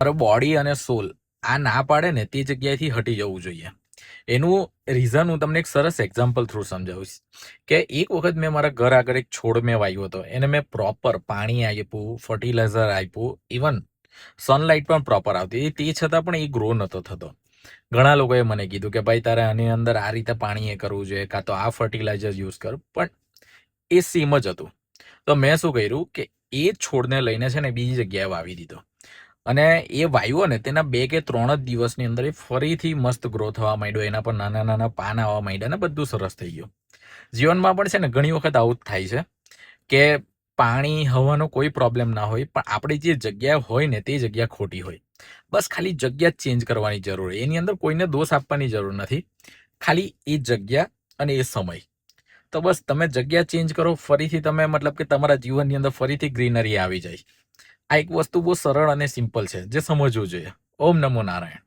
મારો બોડી અને સોલ આ ના પાડે ને તે જગ્યાએથી હટી જવું જોઈએ. એનું રીઝન હું તમને એક સરસ એક્ઝામ્પલ થ્રુ સમજાવીશ કે એક વખત મેં મારા ઘર આગળ એક છોડ મેં વાવ્યો હતો. એને મેં પ્રોપર પાણી આપ્યું, ફર્ટિલાઇઝર આપ્યું, ઇવન સનલાઇટ પણ પ્રોપર આવતી, તે છતાં પણ એ ગ્રો નહોતો થતો. ઘણા લોકોએ મને કીધું કે ભાઈ તારે આની અંદર આ રીતે પાણી એ કરવું જોઈએ, કાં તો આ ફર્ટિલાઇઝર યુઝ કર, પણ એ સેમ જ હતું. તો મેં શું કર્યું કે એ છોડને લઈને છે ને બીજી જગ્યાએ વાવી દીધો, અને એ વાવ્યો ને તેના 2 કે 3 જ દિવસની અંદર એ ફરીથી મસ્ત ગ્રો થવા માંડ્યો. એના પર નાના નાના પાન આવવા માંડ્યા ને બધું સરસ થઈ ગયું. જીવનમાં પણ છે ને ઘણી વખત આવું જ થાય છે કે પાણી હવાનો કોઈ પ્રોબ્લેમ ના હોય, પણ આપણી જે જગ્યા હોય ને તે જગ્યા ખોટી હોય. બસ ખાલી જગ્યા જ ચેન્જ કરવાની જરૂર હોય. એની અંદર કોઈને દોષ આપવાની જરૂર નથી, ખાલી એ જગ્યા અને એ સમય. તો બસ તમે જગ્યા ચેન્જ કરો, ફરીથી તમે મતલબ કે તમારા જીવનની અંદર ફરીથી ગ્રીનરી આવી જાય. આ એક વસ્તુ બહુ સરળ અને સિમ્પલ છે જે સમજવું જોઈએ. ઓમ નમો નારાયણ.